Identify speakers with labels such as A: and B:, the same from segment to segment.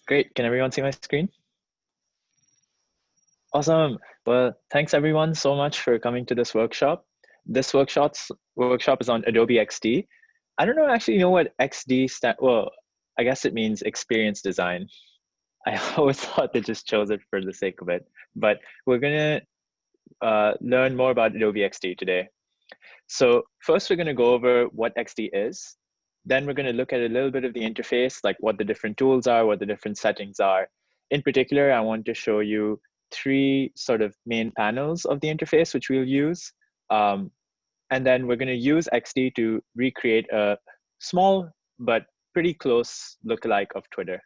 A: Great. Can everyone see my screen? Awesome. Well, thanks everyone so much for coming to this workshop. This workshop is on Adobe Xd. I don't actually know what XD stands. Well, I guess it means experience design. I always thought they just chose it for the sake of it, but we're gonna learn more about Adobe Xd today. So first, we're gonna go over what XD is. Then we're gonna look at a little bit of the interface, like what the different tools are, what the different settings are. In particular, I want to show you three sort of main panels of the interface, which we'll use. And then we're going to use XD to recreate a small but pretty close lookalike of Twitter.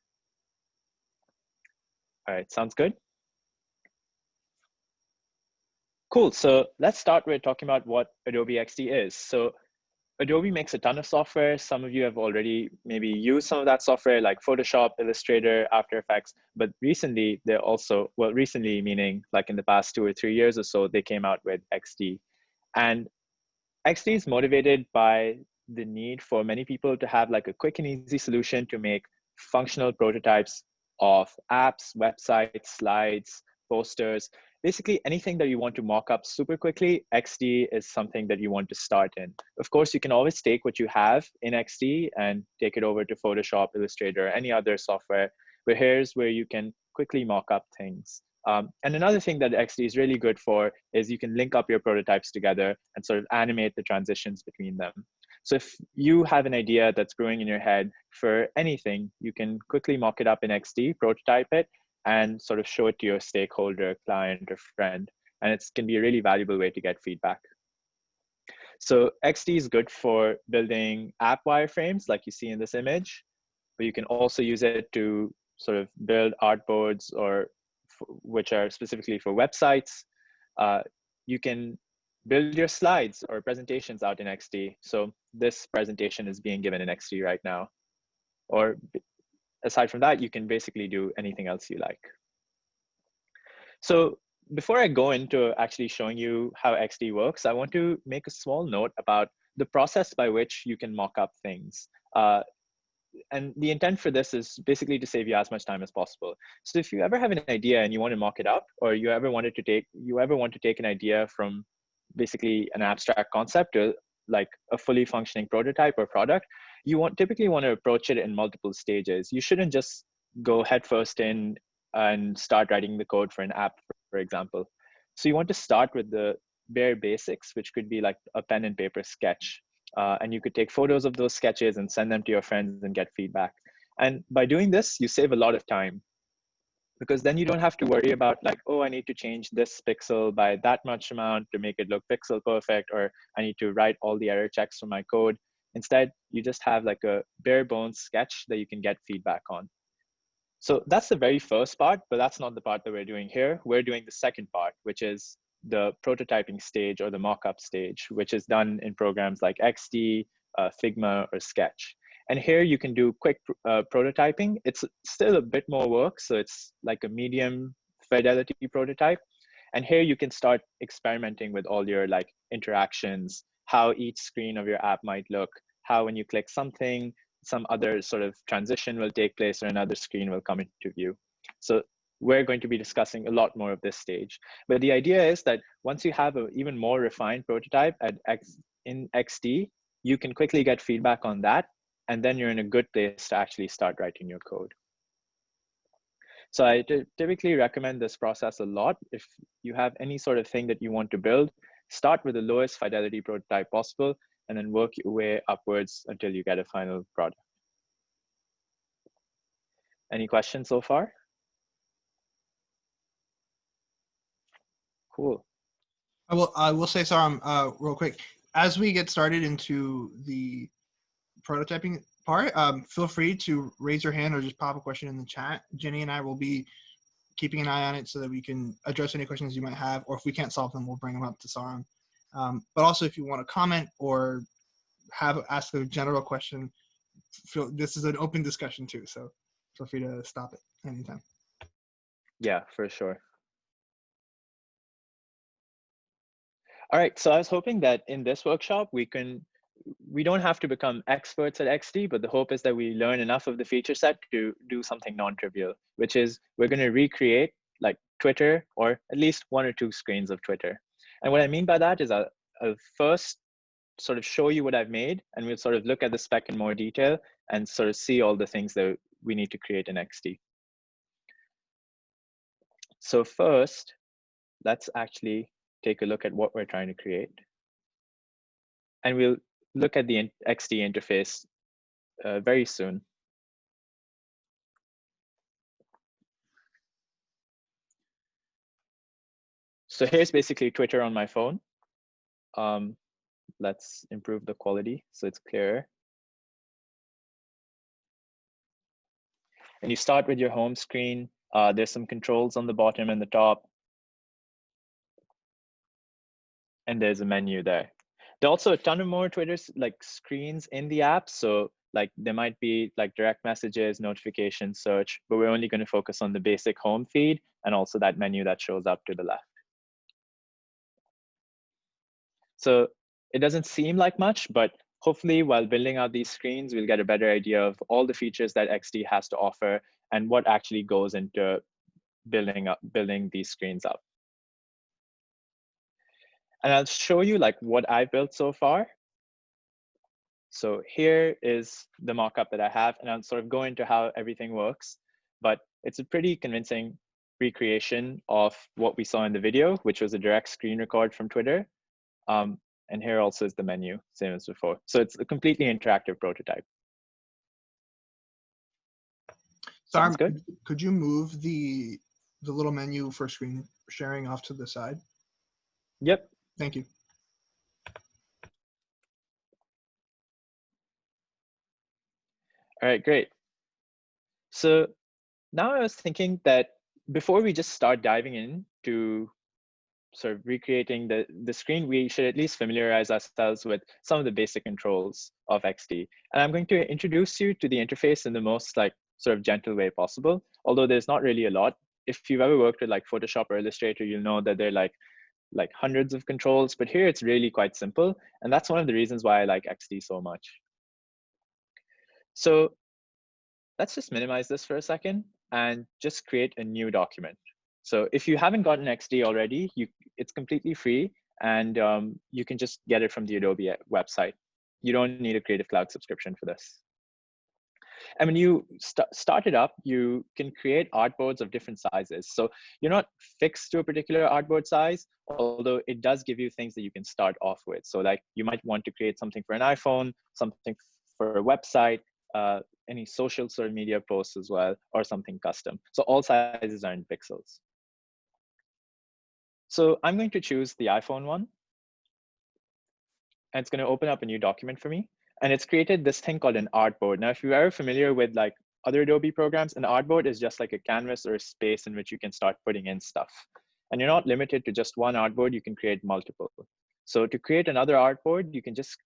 A: All right, sounds good? Cool, so let's start with talking about what Adobe XD is. So Adobe makes a ton of software. Some of you have already maybe used some of that software like Photoshop, Illustrator, After Effects, but recently they're also, well, recently meaning like in the past 2 or 3 years or so, they came out with XD. And XD is motivated by the need for many people to have like a quick and easy solution to make functional prototypes of apps, websites, slides, posters, basically anything that you want to mock up super quickly. XD is something that you want to start in. Of course, you can always take what you have in XD and take it over to Photoshop, Illustrator, or any other software, but here's where you can quickly mock up things. And another thing that XD is really good for is you can link up your prototypes together and sort of animate the transitions between them. So if you have an idea that's brewing in your head for anything, you can quickly mock it up in XD, prototype it, and sort of show it to your stakeholder, client, or friend. And it can be a really valuable way to get feedback. So XD is good for building app wireframes like you see in this image, but you can also use it to sort of build artboards or which are specifically for websites. You can build your slides or presentations out in XD. So this presentation is being given in XD right now. Or aside from that, you can basically do anything else you like. So before I go into actually showing you how XD works, I want to make a small note about the process by which you can mock up things. And the intent for this is basically to save you as much time as possible. So if you ever have an idea and you want to mock it up, or you ever want to take an idea from basically an abstract concept to like a fully functioning prototype or product, you typically want to approach it in multiple stages. You shouldn't just go headfirst in and start writing the code for an app, for example. So you want to start with the bare basics, which could be like a pen and paper sketch. And you could take photos of those sketches and send them to your friends and get feedback. And by doing this, you save a lot of time, because then you don't have to worry about like, oh, I need to change this pixel by that much amount to make it look pixel perfect, or I need to write all the error checks for my code. Instead, you just have like a bare bones sketch that you can get feedback on. So that's the very first part, but that's not the part that we're doing here. We're doing the second part, which is the prototyping stage or the mockup stage, which is done in programs like XD, Figma, or Sketch. And here you can do quick prototyping. It's still a bit more work, so it's like a medium fidelity prototype. And here you can start experimenting with all your like interactions, how each screen of your app might look, how when you click something, some other sort of transition will take place or another screen will come into view. So we're going to be discussing a lot more of this stage. But the idea is that once you have an even more refined prototype in XD, you can quickly get feedback on that, and then you're in a good place to actually start writing your code. So I typically recommend this process a lot. If you have any sort of thing that you want to build, start with the lowest fidelity prototype possible, and then work your way upwards until you get a final product. Any questions so far? Cool.
B: I will say, Sarim, real quick, as we get started into the prototyping part, feel free to raise your hand or just pop a question in the chat. Jenny and I will be keeping an eye on it so that we can address any questions you might have, or if we can't solve them, we'll bring them up to Sarim. But also, if you want to comment or ask a general question, this is an open discussion too, so feel free to stop it anytime.
A: Yeah, for sure. All right, so I was hoping that in this workshop, we can we don't have to become experts at XD, but the hope is that we learn enough of the feature set to do something non-trivial, which is we're going to recreate like Twitter, or at least one or two screens of Twitter. And what I mean by that is I'll first sort of show you what I've made, and we'll sort of look at the spec in more detail and sort of see all the things that we need to create in XD. So first, let's actually take a look at what we're trying to create. And we'll look at the XD interface very soon. So here's basically Twitter on my phone. Let's improve the quality so it's clearer. And you start with your home screen. There's some controls on the bottom and the top. And there's a menu there. There are also a ton of more Twitter like screens in the app. So like there might be like direct messages, notifications, search, but we're only going to focus on the basic home feed and also that menu that shows up to the left. So it doesn't seem like much, but hopefully while building out these screens, we'll get a better idea of all the features that XD has to offer and what actually goes into building these screens up. And I'll show you like what I've built so far. So here is the mockup that I have, and I'll sort of go into how everything works. But it's a pretty convincing recreation of what we saw in the video, which was a direct screen record from Twitter. And here also is the menu, same as before. So it's a completely interactive prototype.
B: Sarim,
A: good.
B: Could you move the little menu for screen sharing off to the side?
A: Yep.
B: Thank you.
A: All right, great. So now I was thinking that before we just start diving into sort of recreating the screen, we should at least familiarize ourselves with some of the basic controls of XD. And I'm going to introduce you to the interface in the most like sort of gentle way possible, although there's not really a lot. If you've ever worked with like Photoshop or Illustrator, you'll know that they're like hundreds of controls, but here it's really quite simple. And that's one of the reasons why I like XD so much. So let's just minimize this for a second and just create a new document. So if you haven't gotten XD already, it's completely free, and you can just get it from the Adobe website. You don't need a Creative Cloud subscription for this. And when you start it up, you can create artboards of different sizes. So you're not fixed to a particular artboard size, although it does give you things that you can start off with. So like you might want to create something for an iPhone, something for a website, any social sort of media posts as well, or something custom. So all sizes are in pixels. So I'm going to choose the iPhone one. And it's going to open up a new document for me. And it's created this thing called an artboard. Now, if you're ever familiar with like other Adobe programs, an artboard is just like a canvas or a space in which you can start putting in stuff. And you're not limited to just one artboard, you can create multiple. So to create another artboard, you can just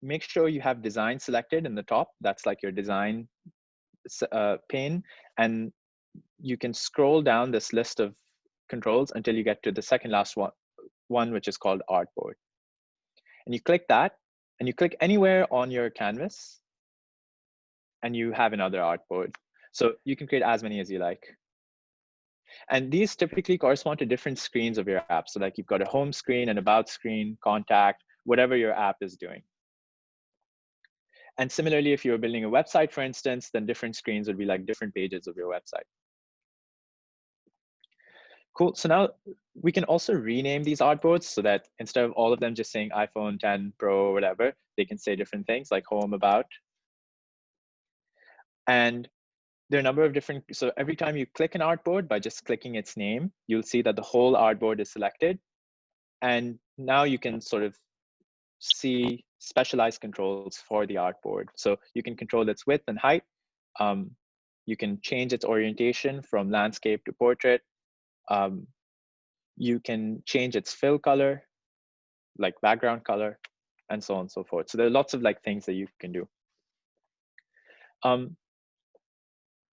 A: make sure you have design selected in the top. That's like your design pane. And you can scroll down this list of controls until you get to the second last one, which is called artboard. And you click that, and you click anywhere on your canvas, and you have another artboard. So you can create as many as you like. And these typically correspond to different screens of your app. So like you've got a home screen, an about screen, contact, whatever your app is doing. And similarly, if you're building a website, for instance, then different screens would be like different pages of your website. Cool. So now we can also rename these artboards so that instead of all of them just saying iPhone 10 Pro or whatever, they can say different things like home, about. And there are a number of different, so every time you click an artboard by just clicking its name, you'll see that the whole artboard is selected. And now you can sort of see specialized controls for the artboard. So you can control its width and height. You can change its orientation from landscape to portrait. You can change its fill color, like background color, and so on and so forth. So there are lots of like things that you can do.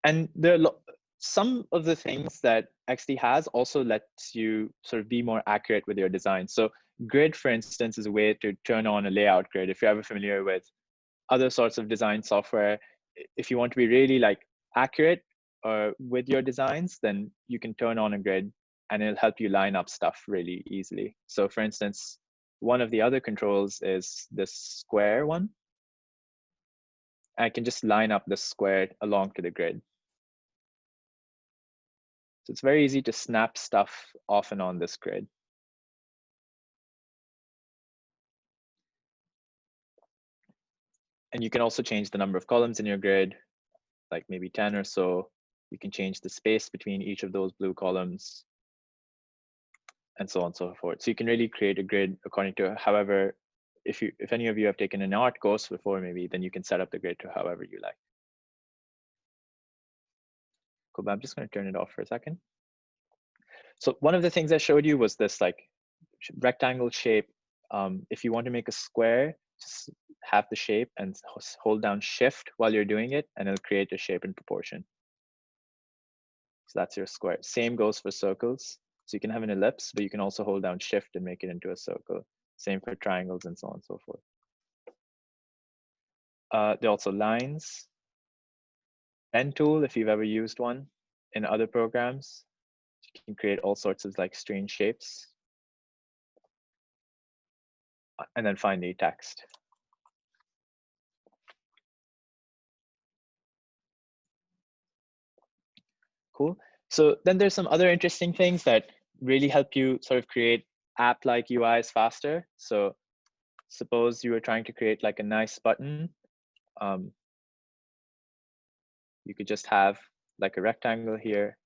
A: And there are some of the things that XD has also lets you sort of be more accurate with your design. So Grid, for instance, is a way to turn on a layout grid. If you're ever familiar with other sorts of design software, if you want to be really like accurate with your designs, then you can turn on a grid and it'll help you line up stuff really easily. So for instance, one of the other controls is this square one. I can just line up the square along to the grid. So it's very easy to snap stuff off and on this grid. And you can also change the number of columns in your grid, like maybe 10 or so. You can change the space between each of those blue columns, and so on and so forth. So you can really create a grid according to however, if any of you have taken an art course before, maybe, then you can set up the grid to however you like. Cool, but I'm just going to turn it off for a second. So one of the things I showed you was this like rectangle shape. If you want to make a square, just have the shape and hold down Shift while you're doing it, and it'll create a shape in proportion. So that's your square. Same goes for circles. So you can have an ellipse, but you can also hold down Shift and make it into a circle. Same for triangles and so on and so forth. There are also lines. Pen tool, if you've ever used one in other programs, you can create all sorts of like strange shapes. And then finally, text. Cool. So then there's some other interesting things that really help you sort of create app-like UIs faster. So suppose you were trying to create like a nice button. You could just have like a rectangle here.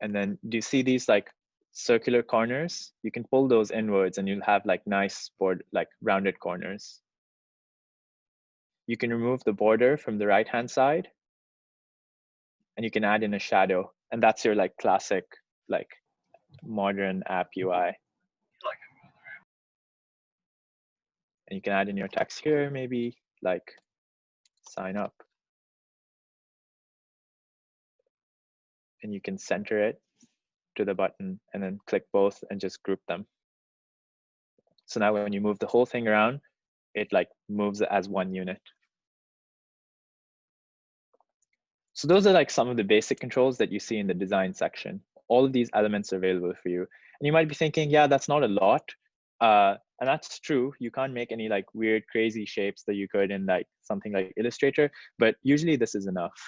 A: And then do you see these like circular corners? You can pull those inwards and you'll have like nice like rounded corners. You can remove the border from the right-hand side and you can add in a shadow. And that's your like classic, like modern app UI. And you can add in your text here, maybe like sign up. And you can center it to the button and then click both and just group them. So now when you move the whole thing around, it like moves as one unit. So those are like some of the basic controls that you see in the design section. All of these elements are available for you. And you might be thinking, yeah, that's not a lot. And that's true. You can't make any like weird, crazy shapes that you could in like something like Illustrator, but usually this is enough.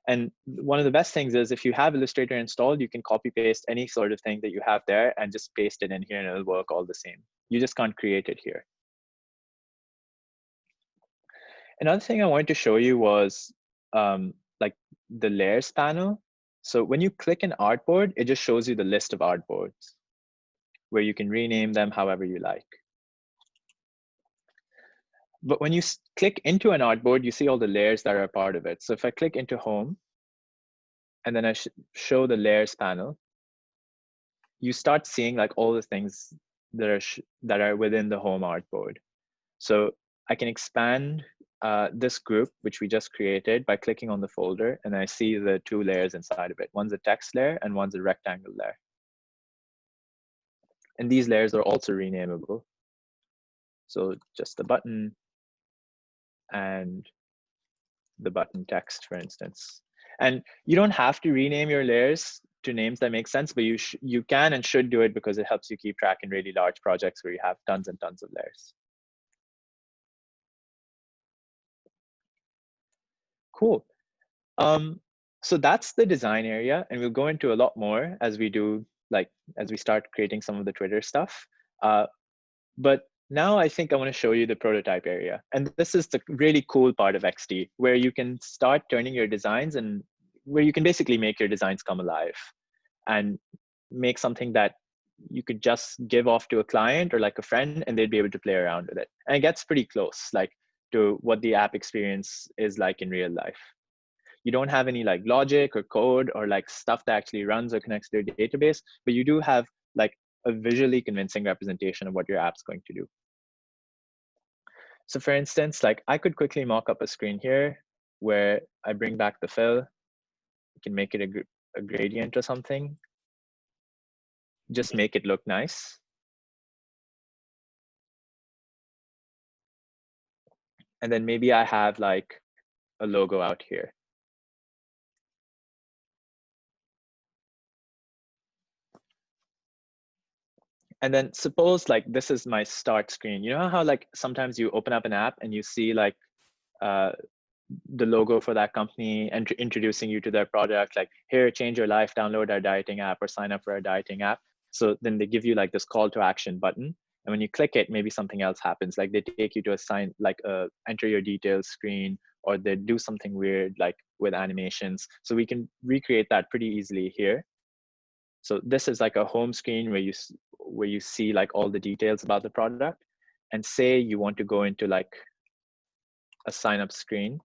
A: And one of the best things is if you have Illustrator installed, you can copy paste any sort of thing that you have there and just paste it in here and it'll work all the same. You just can't create it here. Another thing I wanted to show you was like the layers panel. So when you click an artboard, it just shows you the list of artboards where you can rename them however you like. But when you click into an artboard, you see all the layers that are a part of it. So if I click into home, and then I show the layers panel, you start seeing like all the things that are within the home artboard. So I can expand this group, which we just created, by clicking on the folder, and I see the two layers inside of it. One's a text layer and one's a rectangle layer. And these layers are also renamable. So just the button and the button text, for instance. And you don't have to rename your layers to names that make sense, but you can and should do it because it helps you keep track in really large projects where you have tons and tons of layers. Cool. So that's the design area, and we'll go into a lot more as we do, like as we start creating some of the Twitter stuff. But now I think I want to show you the prototype area. And this is the really cool part of XD, where you can start turning your designs and where you can basically make your designs come alive and make something that you could just give off to a client or like a friend and they'd be able to play around with it. And it gets pretty close like to what the app experience is like in real life. You don't have any like logic or code or like stuff that actually runs or connects to your database, but you do have like a visually convincing representation of what your app's going to do. So for instance, like I could quickly mock up a screen here where I bring back the fill. You can make it a gradient or something. Just make it look nice. And then maybe I have like a logo out here. And then suppose like this is my start screen. You know how like sometimes you open up an app and you see like the logo for that company and introducing you to their product, like here, change your life, download our dieting app or sign up for our dieting app. So then they give you like this call to action button. And when you click it, maybe something else happens. Like they take you to a sign, like enter your details screen, or they do something weird like with animations. So we can recreate that pretty easily here. So this is like a home screen where you see like all the details about the product. And say you want to go into like a sign up screen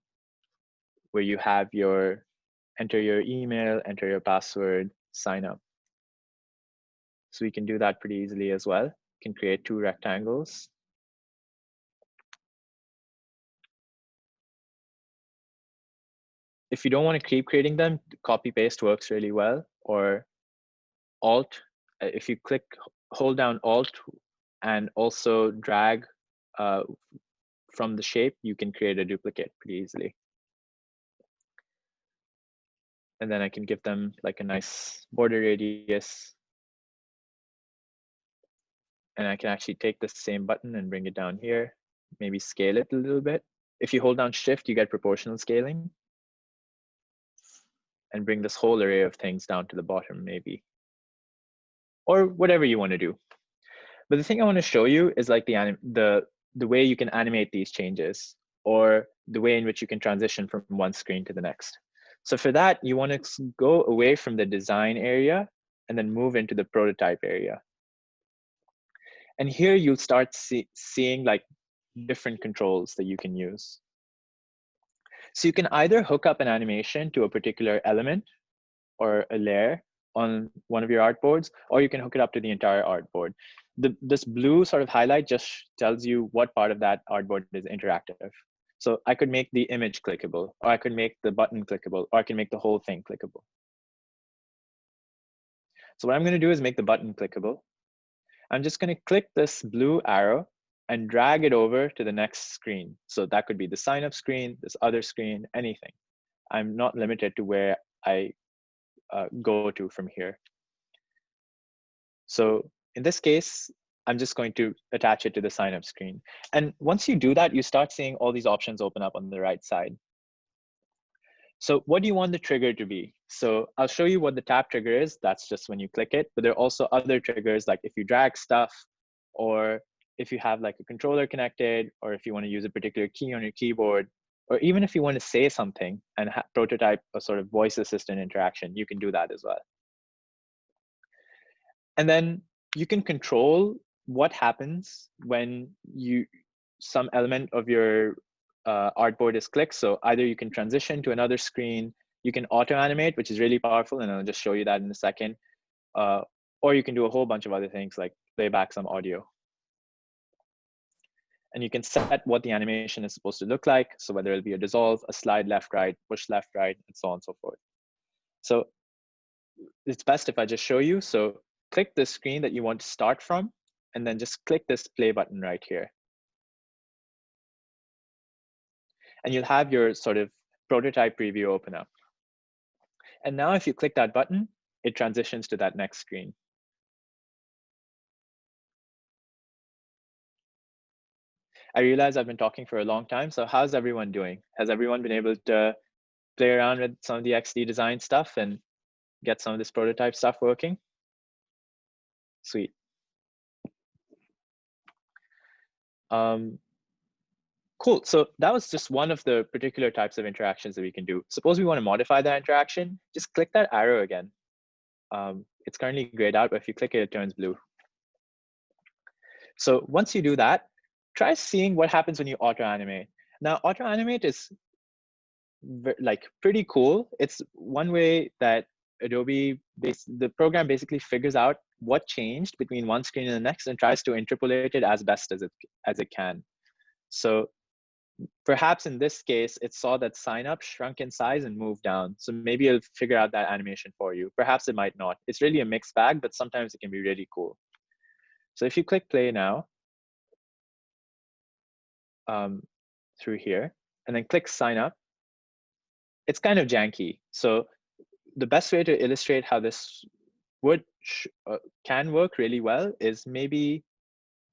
A: where you have your enter your email, enter your password, sign up. So we can do that pretty easily as well. You can create 2 rectangles. If you don't want to keep creating them, copy paste works really well, or Alt. If you hold down Alt and also drag from the shape, you can create a duplicate pretty easily. And then I can give them like a nice border radius. And I can actually take the same button and bring it down here, maybe scale it a little bit. If you hold down Shift, you get proportional scaling. And bring this whole array of things down to the bottom, maybe. Or whatever you want to do. But the thing I want to show you is like the way you can animate these changes, or the way in which you can transition from one screen to the next. So for that, you want to go away from the design area and then move into the prototype area. And here you'll start seeing like different controls that you can use. So you can either hook up an animation to a particular element or a layer on one of your artboards, or you can hook it up to the entire artboard. This blue sort of highlight just tells you what part of that artboard is interactive. So I could make the image clickable, or I could make the button clickable, or I can make the whole thing clickable. So what I'm going to do is make the button clickable. I'm just going to click this blue arrow and drag it over to the next screen. So that could be the sign up screen, this other screen, anything. I'm not limited to where I go to from here. So in this case, I'm just going to attach it to the sign up screen. And once you do that, you start seeing all these options open up on the right side. So what do you want the trigger to be? So I'll show you what the tap trigger is. That's just when you click it. But there are also other triggers, like if you drag stuff, or if you have like a controller connected, or if you want to use a particular key on your keyboard, or even if you want to say something and prototype a sort of voice assistant interaction, you can do that as well. And then you can control what happens when some element of your artboard is clicked. So either you can transition to another screen, you can auto animate, which is really powerful, and I'll just show you that in a second. Or you can do a whole bunch of other things like play back some audio. And you can set what the animation is supposed to look like. So whether it'll be a dissolve, a slide left, right, push left, right, and so on and so forth. So it's best if I just show you. So click the screen that you want to start from, and then just click this play button right here. And you'll have your sort of prototype preview open up. And now if you click that button, it transitions to that next screen. I realize I've been talking for a long time, so how's everyone doing? Has everyone been able to play around with some of the XD design stuff and get some of this prototype stuff working? Sweet. Cool. So that was just one of the particular types of interactions that we can do. Suppose we want to modify that interaction, just click that arrow again. It's currently grayed out, but if you click it, it turns blue. So once you do that, try seeing what happens when you auto animate. Now, auto animate is like pretty cool. It's one way that Adobe, the program basically figures out what changed between one screen and the next and tries to interpolate it as best as it can. So perhaps in this case, it saw that sign up shrunk in size and moved down. So maybe it'll figure out that animation for you. Perhaps it might not. It's really a mixed bag, but sometimes it can be really cool. So if you click play now, through here and then click sign up, it's kind of janky. So the best way to illustrate how this can work really well is maybe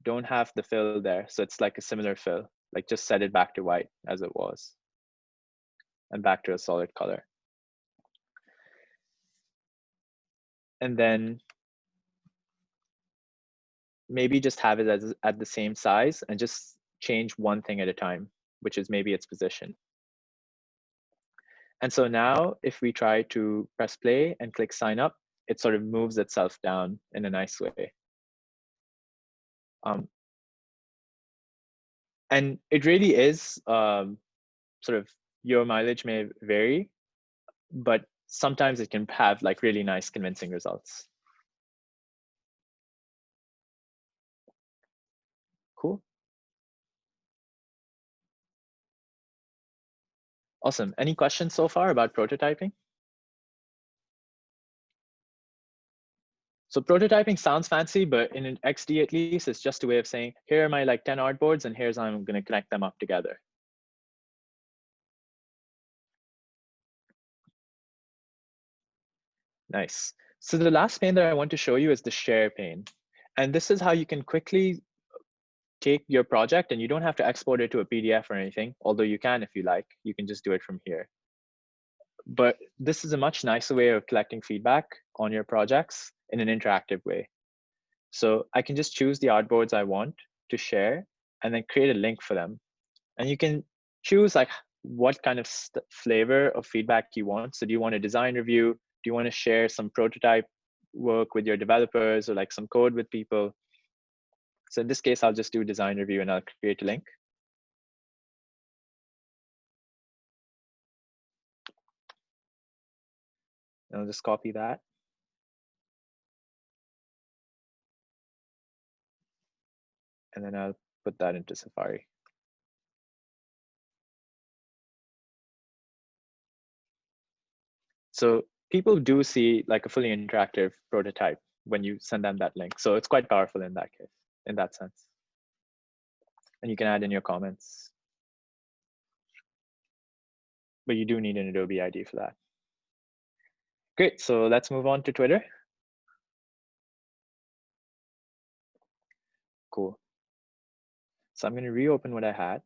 A: don't have the fill there. So it's like a similar fill, like just set it back to white as it was and back to a solid color. And then maybe just have it as at the same size and just change one thing at a time, which is maybe its position. And so now if we try to press play and click sign up, it sort of moves itself down in a nice way. And it really is sort of your mileage may vary, but sometimes it can have like really nice convincing results. Cool. Awesome. Any questions so far about prototyping? So prototyping sounds fancy, but in an XD at least, it's just a way of saying, here are my like 10 artboards and here's how I'm going to connect them up together. Nice. So the last pane that I want to show you is the share pane. And this is how you can quickly take your project, and you don't have to export it to a PDF or anything, although you can if you like. You can just do it from here. But this is a much nicer way of collecting feedback on your projects in an interactive way. So I can just choose the artboards I want to share and then create a link for them. And you can choose like what kind of flavor of feedback you want. So do you want a design review? Do you want to share some prototype work with your developers or like some code with people? So in this case, I'll just do design review and I'll create a link. And I'll just copy that. And then I'll put that into Safari. So people do see like a fully interactive prototype when you send them that link. So it's quite powerful in that case, in that sense. And you can add in your comments. But you do need an Adobe ID for that. Great, so let's move on to Twitter. Cool. So I'm going to reopen what I had.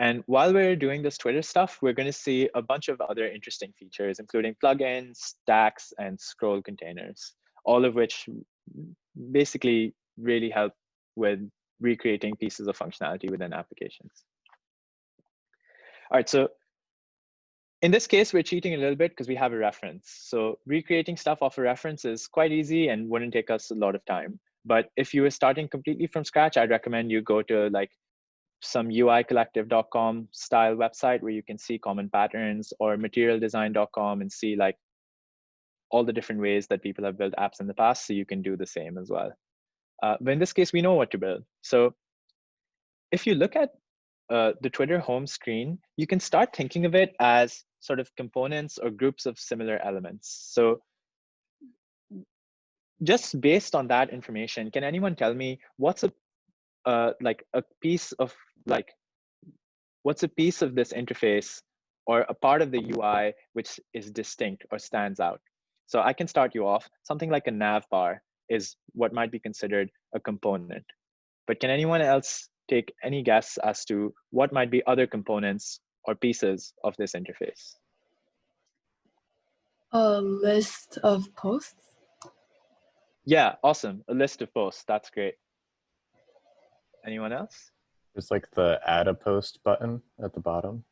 A: And while we're doing this Twitter stuff, we're going to see a bunch of other interesting features, including plugins, stacks, and scroll containers, all of which basically really help with recreating pieces of functionality within applications. All right, so in this case, we're cheating a little bit because we have a reference. So recreating stuff off a reference is quite easy and wouldn't take us a lot of time. But if you were starting completely from scratch, I'd recommend you go to like some uicollective.com style website where you can see common patterns, or materialdesign.com and see like all the different ways that people have built apps in the past, so you can do the same as well. But in this case, we know what to build. So if you look at the Twitter home screen, you can start thinking of it as sort of components or groups of similar elements. So just based on that information, can anyone tell me what's a piece of like, what's a piece of this interface or a part of the UI which is distinct or stands out? So I can start you off. Something like a nav bar is what might be considered a component. But can anyone else take any guess as to what might be other components or pieces of this interface?
C: A list of posts?
A: Yeah, awesome. A list of posts. That's great. Anyone else?
D: There's like the add a post button at the bottom.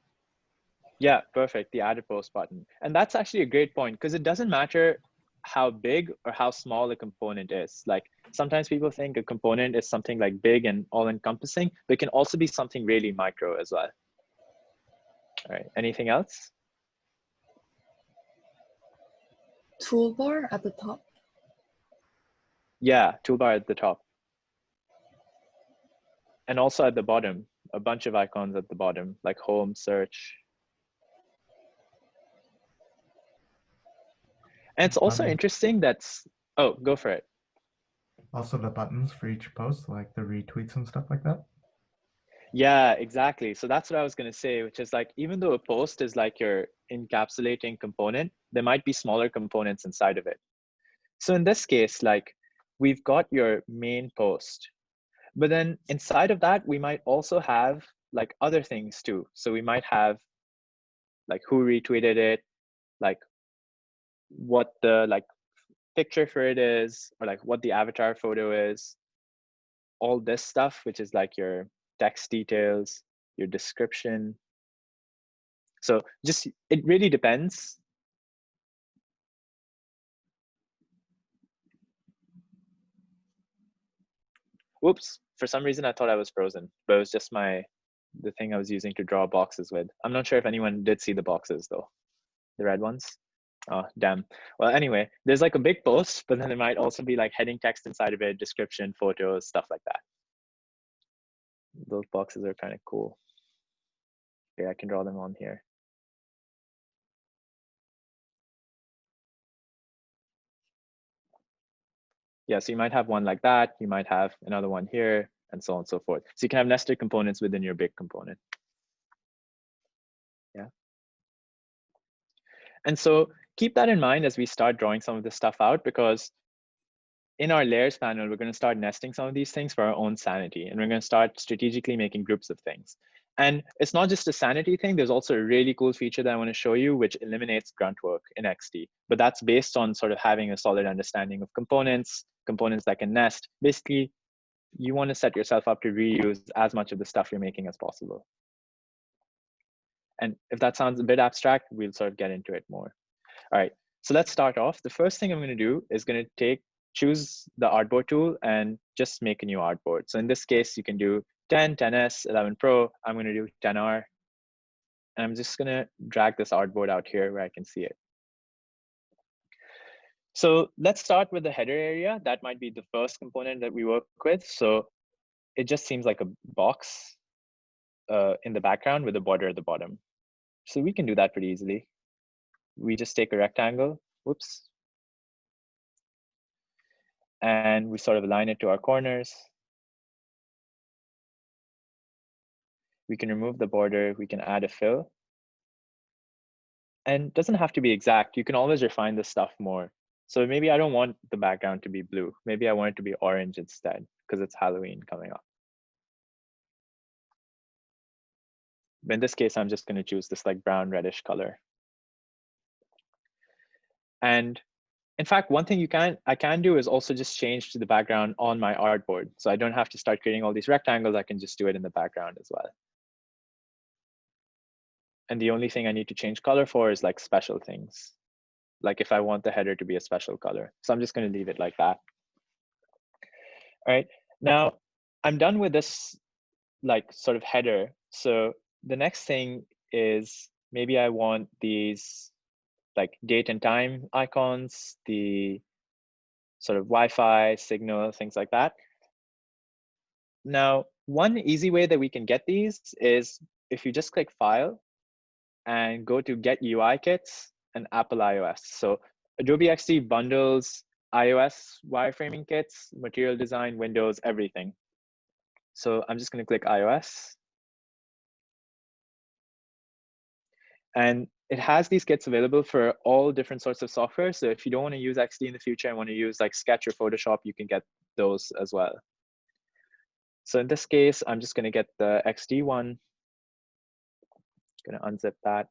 A: Yeah, perfect. The add a post button. And that's actually a great point, because it doesn't matter how big or how small a component is. Like sometimes people think a component is something like big and all encompassing, but it can also be something really micro as well. All right, anything else?
C: Toolbar at the top?
A: Yeah, toolbar at the top. And also at the bottom, a bunch of icons at the bottom, like home, search. And it's also interesting that's, oh, go for it.
E: Also the buttons for each post, like the retweets and stuff like that?
A: Yeah, exactly. So that's what I was going to say, which is like, even though a post is like your encapsulating component, there might be smaller components inside of it. So in this case, like we've got your main post, but then inside of that, we might also have like other things too. So we might have like who retweeted it, like what the like picture for it is, or like what the avatar photo is, all this stuff, which is like your text details, your description. So just, it really depends. Whoops, for some reason I thought I was frozen, but it was just the thing I was using to draw boxes with. I'm not sure if anyone did see the boxes though, the red ones. Oh, damn. Well, anyway, there's like a big post, but then there might also be like heading text inside of it, description, photos, stuff like that. Those boxes are kind of cool. Okay, I can draw them on here. Yeah, so you might have one like that, you might have another one here, and so on and so forth. So you can have nested components within your big component. Yeah. And so keep that in mind as we start drawing some of this stuff out, because in our layers panel, we're going to start nesting some of these things for our own sanity, and we're going to start strategically making groups of things. And it's not just a sanity thing. There's also a really cool feature that I want to show you, which eliminates grunt work in Xd. But that's based on sort of having a solid understanding of components that can nest. Basically, you want to set yourself up to reuse as much of the stuff you're making as possible. And if that sounds a bit abstract, we'll sort of get into it more. All right, so let's start off. The first thing I'm going to do is going to choose the artboard tool and just make a new artboard. So in this case, you can do 10, 10S, 11 Pro. I'm going to do 10R. And I'm just going to drag this artboard out here where I can see it. So let's start with the header area. That might be the first component that we work with. So it just seems like a box in the background with a border at the bottom. So we can do that pretty easily. We just take a rectangle, whoops, and we sort of align it to our corners. We can remove the border, we can add a fill. And it doesn't have to be exact. You can always refine this stuff more. So maybe I don't want the background to be blue. Maybe I want it to be orange instead, because it's Halloween coming up. But in this case, I'm just going to choose this like brown reddish color. And in fact, one thing I can do is also just change to the background on my artboard. So I don't have to start creating all these rectangles. I can just do it in the background as well. And the only thing I need to change color for is like special things. Like if I want the header to be a special color. So I'm just going to leave it like that. All right, now I'm done with this like sort of header. So the next thing is maybe I want these like date and time icons, the sort of Wi-Fi signal, things like that. Now, one easy way that we can get these is if you just click File and go to Get UI Kits and Apple iOS. So Adobe Xd bundles iOS wireframing kits, material design, Windows, everything. So I'm just going to click iOS. And it has these kits available for all different sorts of software. So if you don't want to use XD in the future and want to use like Sketch or Photoshop, you can get those as well. So in this case, I'm just going to get the XD one. Going to unzip that.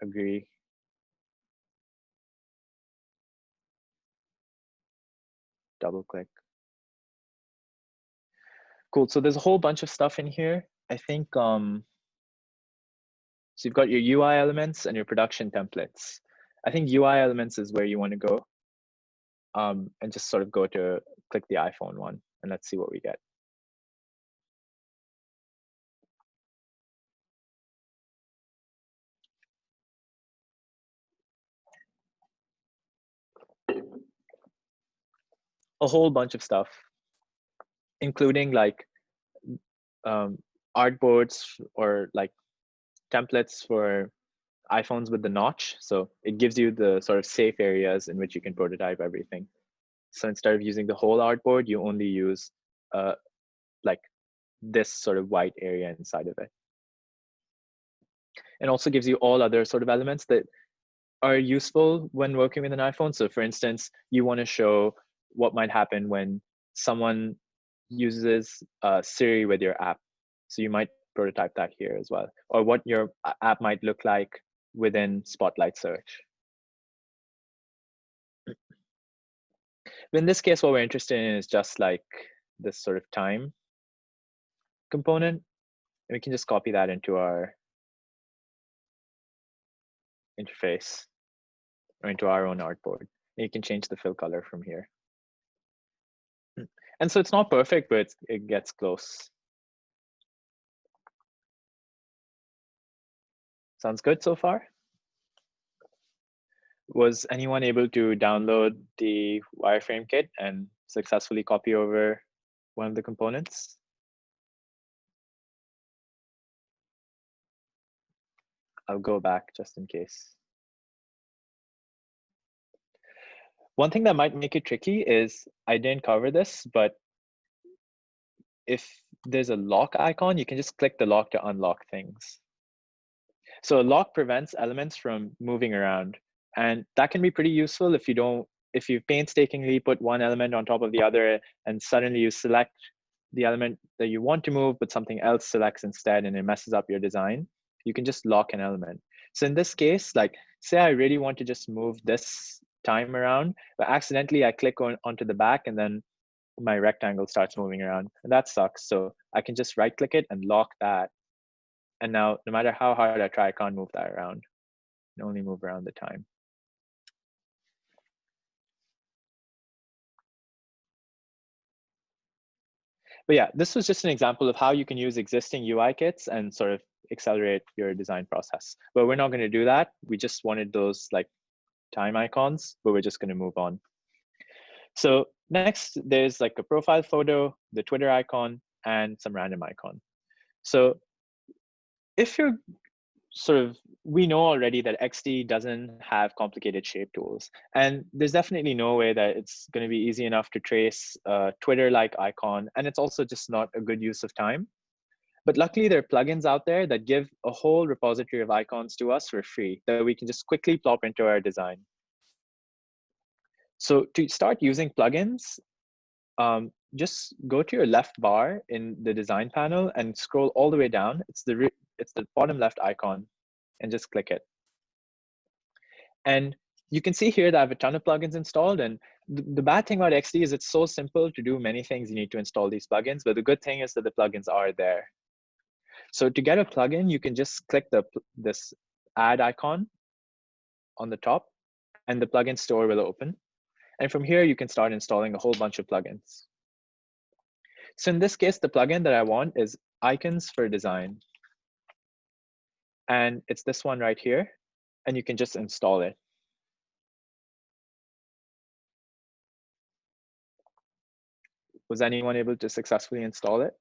A: Agree. Double click. Cool. So there's a whole bunch of stuff in here. I think so you've got your UI elements and your production templates. I think UI elements is where you want to go. And just sort of go to click the iPhone one, and let's see what we get. A whole bunch of stuff, including like artboards or like templates for iPhones with the notch. So it gives you the sort of safe areas in which you can prototype everything. So instead of using the whole artboard, you only use like this sort of white area inside of it. And also gives you all other sort of elements that are useful when working with an iPhone. So for instance, you want to show what might happen when someone uses Siri with your app. So you might prototype that here as well, or what your app might look like within Spotlight search. But in this case, what we're interested in is just like this sort of time component. And we can just copy that into our interface or into our own artboard. And you can change the fill color from here. And so it's not perfect, but it gets close. Sounds good so far? Was anyone able to download the wireframe kit and successfully copy over one of the components? I'll go back just in case. One thing that might make it tricky is, I didn't cover this, but if there's a lock icon, you can just click the lock to unlock things. So a lock prevents elements from moving around. And that can be pretty useful if you painstakingly put one element on top of the other and suddenly you select the element that you want to move, but something else selects instead and it messes up your design. You can just lock an element. So in this case, like say I really want to just move this time around, but accidentally I click onto the back and then my rectangle starts moving around. And that sucks. So I can just right click it and lock that. And now no matter how hard I try, I can't move that around. I can only move around the time. But yeah, this was just an example of how you can use existing UI kits and sort of accelerate your design process. But we're not going to do that. We just wanted those like time icons, but we're just going to move on. So next, there's like a profile photo, the Twitter icon, and some random icon. So if you're we know already that Xd doesn't have complicated shape tools. And there's definitely no way that it's going to be easy enough to trace a Twitter-like icon. And it's also just not a good use of time. But luckily, there are plugins out there that give a whole repository of icons to us for free that we can just quickly plop into our design. So to start using plugins, just go to your left bar in the design panel and scroll all the way down. It's the bottom left icon, and just click it. And you can see here that I have a ton of plugins installed. And the bad thing about Xd is it's so simple to do many things. You need to install these plugins, but the good thing is that the plugins are there. So to get a plugin, you can just click this add icon on the top, and the plugin store will open. And from here, you can start installing a whole bunch of plugins. So in this case, the plugin that I want is Icons for Design. And it's this one right here. And you can just install it. Was anyone able to successfully install it?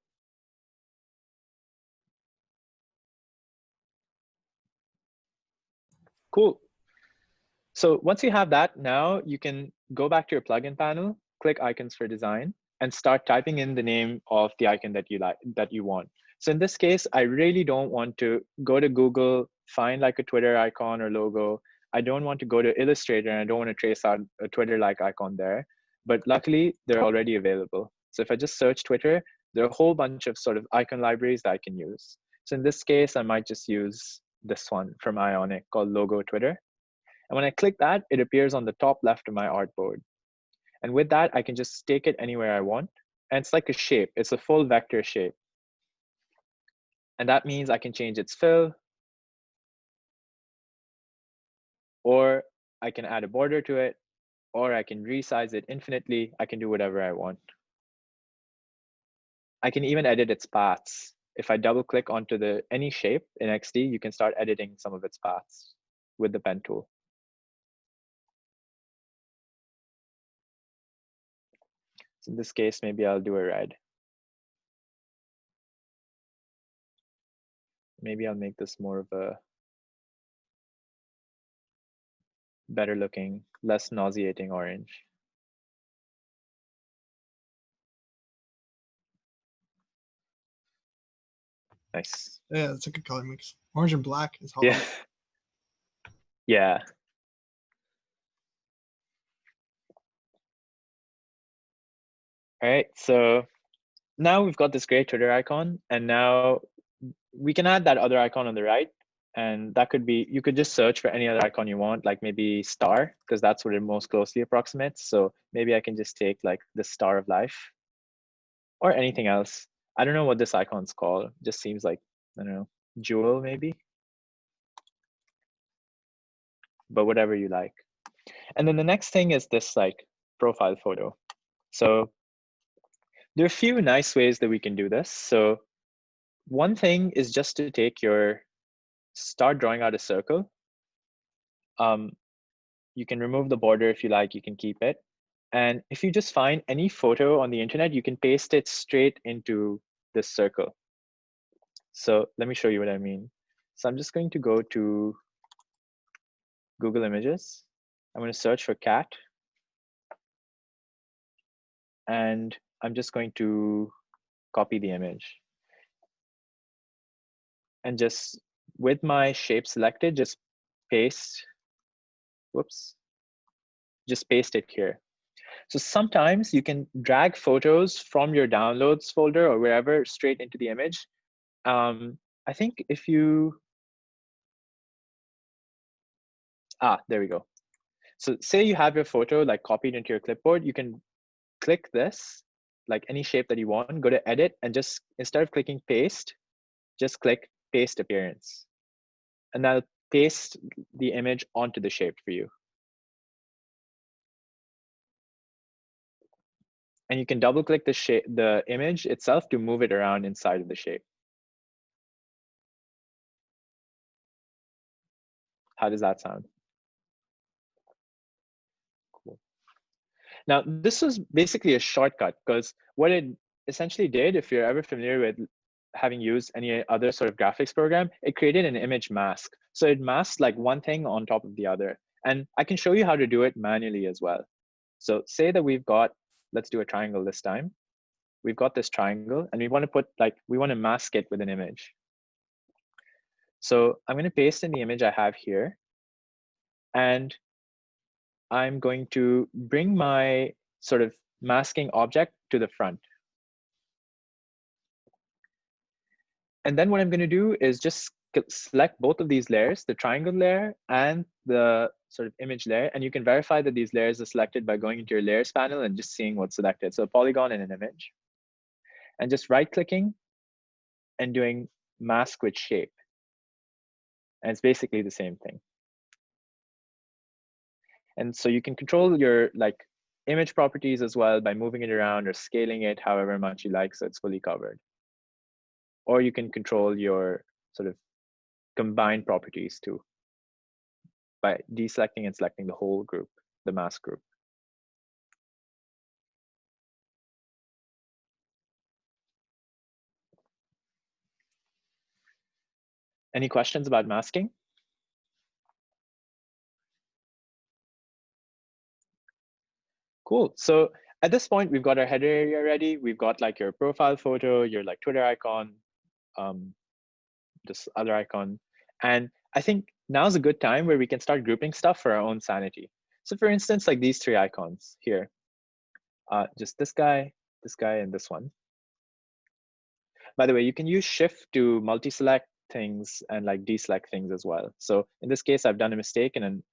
A: Cool. So once you have that, now you can go back to your plugin panel, click Icons for Design, and start typing in the name of the icon that you want. So in this case, I really don't want to go to Google, find like a Twitter icon or logo. I don't want to go to Illustrator, and I don't want to trace out a Twitter-like icon there. But luckily, they're already available. So if I just search Twitter, there are a whole bunch of sort of icon libraries that I can use. So in this case, I might just use this one from Ionic called Logo Twitter. And when I click that, it appears on the top left of my artboard. And with that, I can just take it anywhere I want. And it's like a shape. It's a full vector shape. And that means I can change its fill, or I can add a border to it, or I can resize it infinitely. I can do whatever I want. I can even edit its paths. If I double click onto any shape in Xd, you can start editing some of its paths with the pen tool. So in this case, maybe I'll do a red. Maybe I'll make this more of a better looking, less nauseating orange. Nice.
B: Yeah, that's a good color mix. Orange and black is hard.
A: Yeah. Yeah. All right, so now we've got this great Twitter icon, and now we can add that other icon on the right. And that could be, you could just search for any other icon you want, like maybe star, because that's what it most closely approximates. So maybe I can just take like the star of life or anything else. I don't know what this icon's called. It just seems like, I don't know, jewel maybe, but whatever you like. And then the next thing is this like profile photo. So there are a few nice ways that we can do this. So one thing is just to take start drawing out a circle. You can remove the border if you like, you can keep it. And if you just find any photo on the internet, you can paste it straight into this circle. So let me show you what I mean. So I'm just going to go to Google Images. I'm going to search for cat. And I'm just going to copy the image. And just with my shape selected, just paste, whoops, just paste it here. So sometimes you can drag photos from your downloads folder or wherever straight into the image. I think if you, there we go. So say you have your photo like copied into your clipboard, you can click this, like any shape that you want, go to edit, and just instead of clicking paste, just click paste appearance. And that'll paste the image onto the shape for you. And you can double click the image itself to move it around inside of the shape. How does that sound? Cool. Now, this was basically a shortcut because what it essentially did, if you're ever familiar with having used any other sort of graphics program, it created an image mask. So it masks like one thing on top of the other. And I can show you how to do it manually as well. So say that we've got, let's do a triangle this time. We've got this triangle and we want to put we want to mask it with an image. So I'm going to paste in the image I have here. And I'm going to bring my sort of masking object to the front. And then what I'm going to do is just select both of these layers, the triangle layer and the sort of image layer. And you can verify that these layers are selected by going into your layers panel and just seeing what's selected. So a polygon and an image. And just right clicking and doing mask with shape. And it's basically the same thing. And so you can control your image properties as well by moving it around or scaling it however much you like so it's fully covered. Or you can control your sort of combined properties too by deselecting and selecting the whole group, the mask group. Any questions about masking? Cool. So at this point, we've got our header area ready. We've got like your profile photo, your like Twitter icon, this other icon. And I think now's a good time where we can start grouping stuff for our own sanity. So for instance, like these three icons here, just this guy, and this one. By the way, you can use Shift to multi-select things and like deselect things as well. So in this case, I've done a mistake and then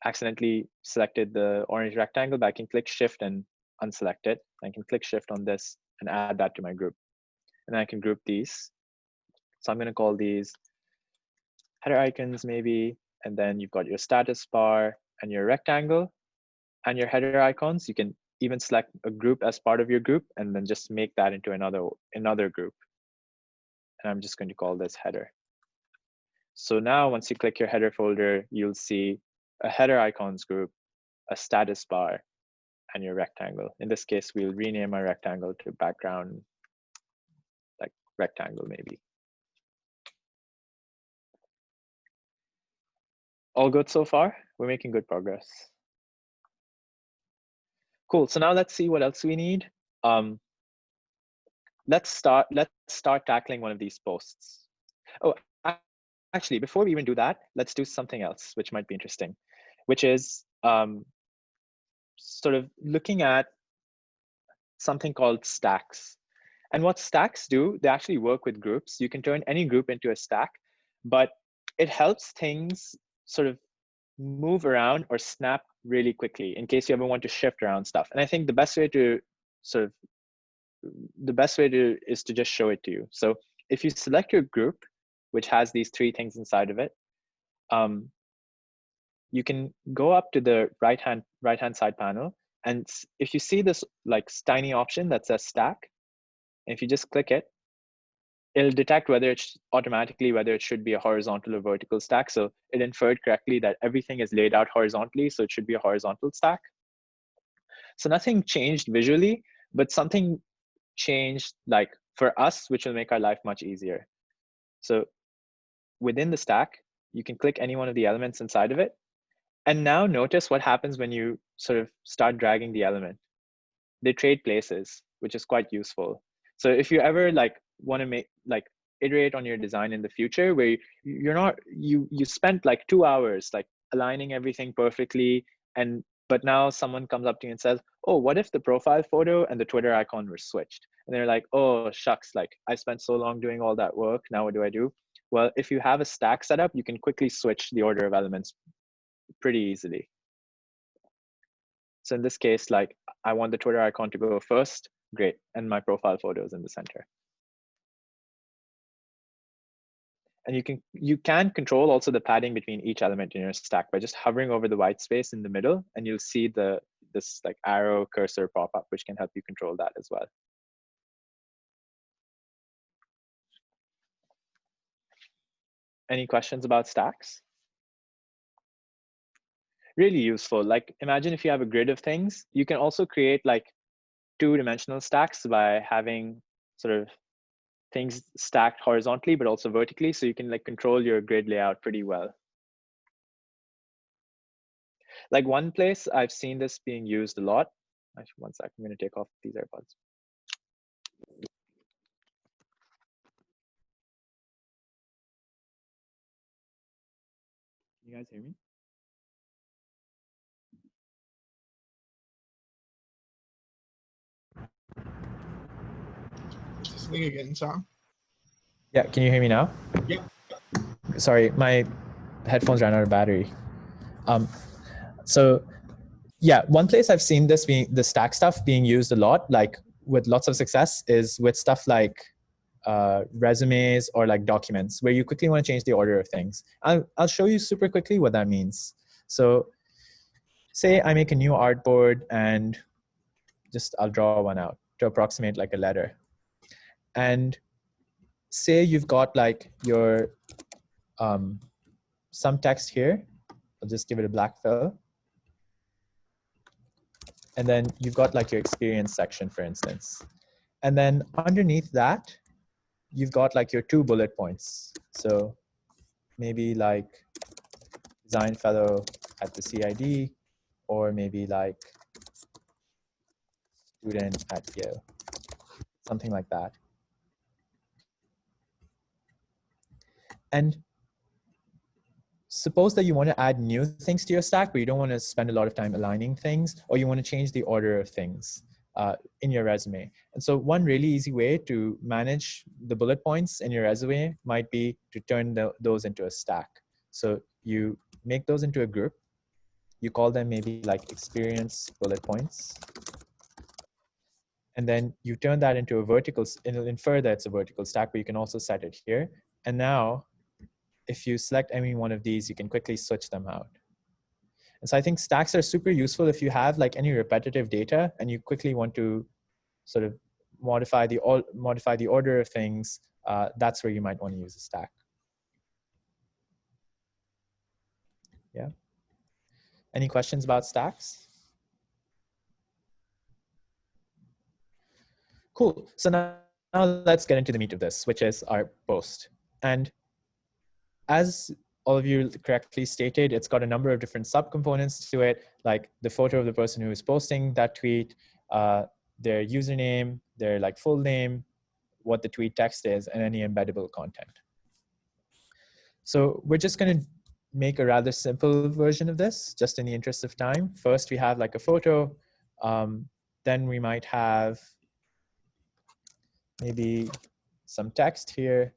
A: accidentally selected the orange rectangle, but I can click Shift and unselect it. I can click Shift on this and add that to my group. And then I can group these. So I'm going to call these header icons maybe. And then you've got your status bar and your rectangle and your header icons. You can even select a group as part of your group and then just make that into another group. And I'm just going to call this header. So now once you click your header folder, you'll see a header icons group, a status bar, and your rectangle. In this case, we'll rename our rectangle to background, like rectangle maybe. All good so far? We're making good progress. Cool, so now let's see what else we need. Let's start tackling one of these posts. Oh, actually, before we even do that, let's do something else, which might be interesting, which is sort of looking at something called stacks. And what stacks do, they actually work with groups. You can turn any group into a stack, but it helps things sort of move around or snap really quickly in case you ever want to shift around stuff. And I think the best way to is to just show it to you. So if you select your group, which has these three things inside of it, you can go up to the right hand side panel, and if you see this like tiny option that says stack, and if you just click it, it'll detect whether it's automatically whether it should be a horizontal or vertical stack. So it inferred correctly that everything is laid out horizontally, so it should be a horizontal stack. So nothing changed visually, but something changed like for us, which will make our life much easier. So within the stack, you can click any one of the elements inside of it. And now notice what happens when you sort of start dragging the element. They trade places, which is quite useful. So if you ever like want to make like iterate on your design in the future, where you spent like 2 hours like aligning everything perfectly, but now someone comes up to you and says, oh, what if the profile photo and the Twitter icon were switched? And they're like, oh shucks, like I spent so long doing all that work, now what do I do? Well, if you have a stack set up, you can quickly switch the order of elements pretty easily. So in this case, like I want the Twitter icon to go first, great, and my profile photo is in the center. And you can control also the padding between each element in your stack by just hovering over the white space in the middle, and you'll see this like arrow cursor pop up, which can help you control that as well. Any questions about stacks? Really useful. Like imagine if you have a grid of things, you can also create like 2-dimensional stacks by having sort of things stacked horizontally, but also vertically. So you can like control your grid layout pretty well. Like one place I've seen this being used a lot. Actually, one sec, I'm gonna take off these AirPods. Can you guys hear me?
B: Is this thing again, Sam?
A: Yeah, can you hear me now?
B: Yep.
A: Sorry, my headphones ran out of battery. So yeah, one place I've seen this being the stack stuff being used a lot, like with lots of success, is with stuff like resumes or like documents where you quickly want to change the order of things. I'll show you super quickly what that means. So say I make a new artboard and I'll draw one out to approximate like a letter. And say you've got like your some text here. I'll just give it a black fill. And then you've got like your experience section, for instance. And then underneath that, you've got like your 2 bullet points. So maybe like design fellow at the CEID, or maybe like student at Yale, something like that. And suppose that you want to add new things to your stack, but you don't want to spend a lot of time aligning things, or you want to change the order of things in your resume. And so one really easy way to manage the bullet points in your resume might be to turn those into a stack. So you make those into a group. You call them maybe like experience bullet points. And then you turn that into a vertical, it'll infer that it's a vertical stack, but you can also set it here. And now if you select any one of these, you can quickly switch them out. And so I think stacks are super useful if you have like any repetitive data and you quickly want to sort of modify the order of things. That's where you might want to use a stack. Yeah. Any questions about stacks? Cool. So now let's get into the meat of this, which is our post. And as all of you correctly stated, it's got a number of different subcomponents to it, like the photo of the person who is posting that tweet, their username, their like full name, what the tweet text is, and any embeddable content. So we're just going to make a rather simple version of this, just in the interest of time. First, we have like a photo. Then we might have maybe some text here.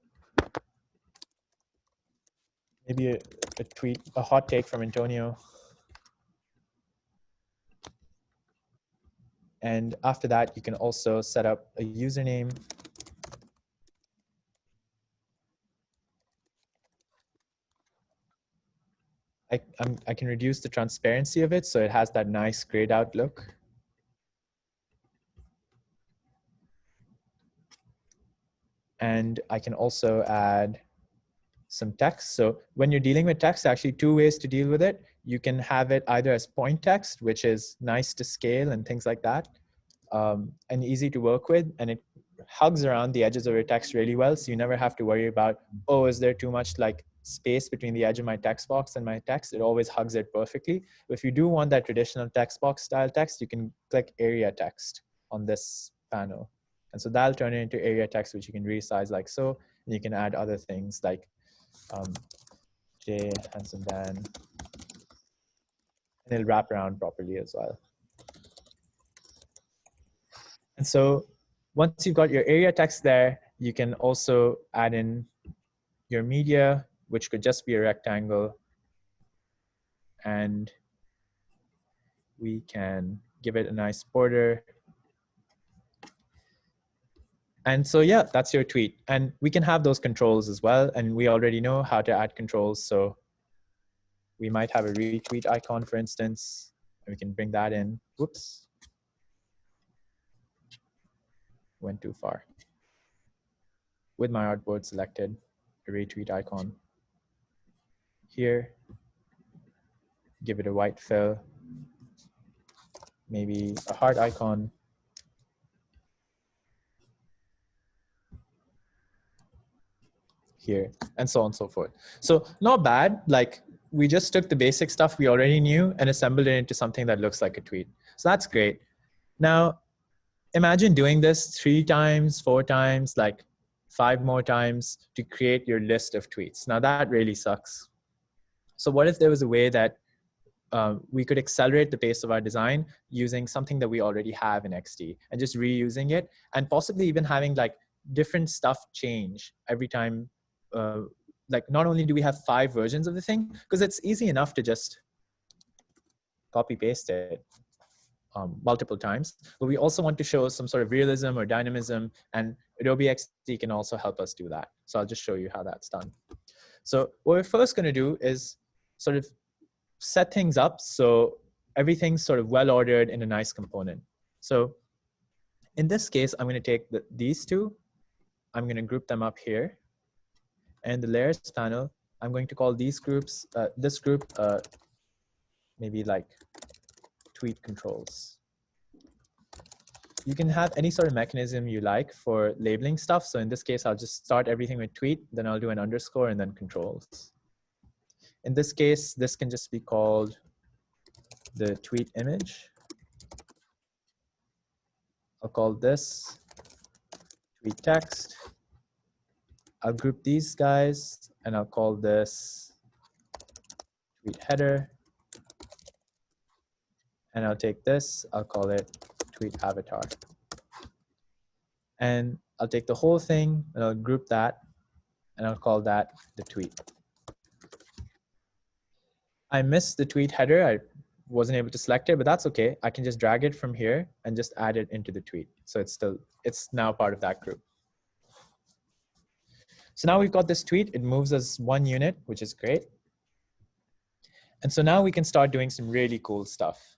A: Maybe a tweet, a hot take from Antonio. And after that, you can also set up a username. I can reduce the transparency of it so it has that nice grayed out look. And I can also add some text. So when you're dealing with text, actually two ways to deal with it. You can have it either as point text, which is nice to scale and things like that, and easy to work with, and it hugs around the edges of your text really well, so you never have to worry about, oh, is there too much like space between the edge of my text box and my text? It always hugs it perfectly. But if you do want that traditional text box style text, you can click area text on this panel. And so that'll turn it into area text, which you can resize like so. And you can add other things like J, handsome Dan, and it'll wrap around properly as well. And so once you've got your area text there, you can also add in your media, which could just be a rectangle. And we can give it a nice border. And so, yeah, that's your tweet. And we can have those controls as well. And we already know how to add controls. So we might have a retweet icon, for instance, and we can bring that in. Whoops. Went too far. With my artboard selected, a retweet icon. Here, give it a white fill. Maybe a heart icon. Here, and so on and so forth. So not bad. Like we just took the basic stuff we already knew and assembled it into something that looks like a tweet. So that's great. Now, imagine doing this 3 times, 4 times, like 5 more times to create your list of tweets. Now that really sucks. So what if there was a way that we could accelerate the pace of our design using something that we already have in Xd and just reusing it, and possibly even having like different stuff change every time. Like not only do we have 5 versions of the thing, because it's easy enough to just copy paste it multiple times, but we also want to show some sort of realism or dynamism, and Adobe Xd can also help us do that. So I'll just show you how that's done. So what we're first going to do is sort of set things up so everything's sort of well ordered in a nice component. So in this case, I'm going to take these two, I'm going to group them up here. And the layers panel, I'm going to call these groups, this group, maybe like tweet controls. You can have any sort of mechanism you like for labeling stuff. So in this case, I'll just start everything with tweet, then I'll do an underscore and then controls. In this case, this can just be called the tweet image. I'll call this tweet text. I'll group these guys and I'll call this tweet header. And I'll take this, I'll call it tweet avatar. And I'll take the whole thing and I'll group that and I'll call that the tweet. I missed the tweet header. I wasn't able to select it, but that's okay. I can just drag it from here and just add it into the tweet. So it's now part of that group. So now we've got this tweet. It moves as 1 unit, which is great. And so now we can start doing some really cool stuff.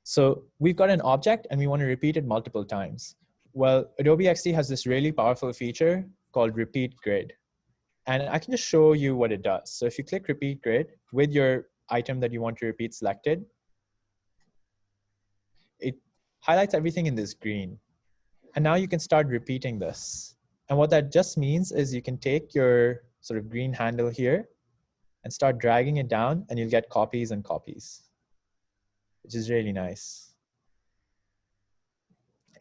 A: So we've got an object and we want to repeat it multiple times. Well, Adobe Xd has this really powerful feature called repeat grid. And I can just show you what it does. So if you click repeat grid with your item that you want to repeat selected, it highlights everything in this green. And now you can start repeating this. And what that just means is you can take your sort of green handle here and start dragging it down, and you'll get copies and copies, which is really nice.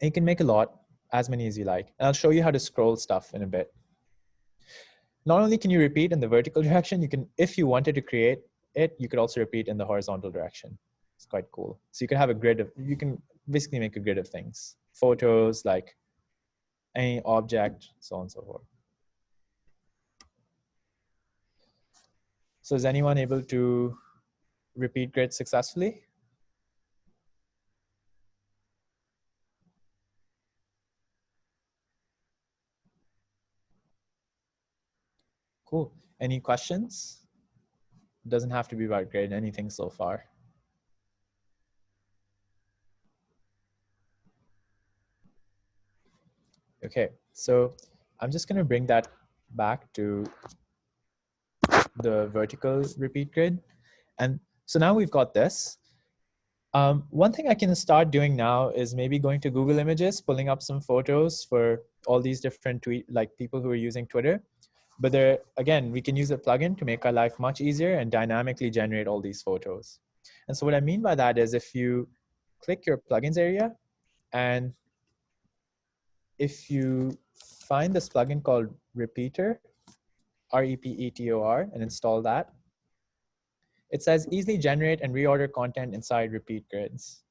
A: And you can make a lot, as many as you like. And I'll show you how to scroll stuff in a bit. Not only can you repeat in the vertical direction, you can, if you wanted to create it, you could also repeat in the horizontal direction. It's quite cool. So you can have a grid of, you can basically make a grid of things. Photos, like any object, so on and so forth. So is anyone able to repeat grid successfully? Cool. Any questions? Doesn't have to be about grid, anything so far. Okay, so I'm just going to bring that back to the vertical repeat grid. And so now we've got this. One thing I can start doing now is maybe going to Google Images, pulling up some photos for all these different people who are using Twitter. But there, again, we can use a plugin to make our life much easier and dynamically generate all these photos. And so what I mean by that is if you click your plugins area, and if you find this plugin called Repeater, R-E-P-E-T-O-R, and install that, it says easily generate and reorder content inside repeat grids.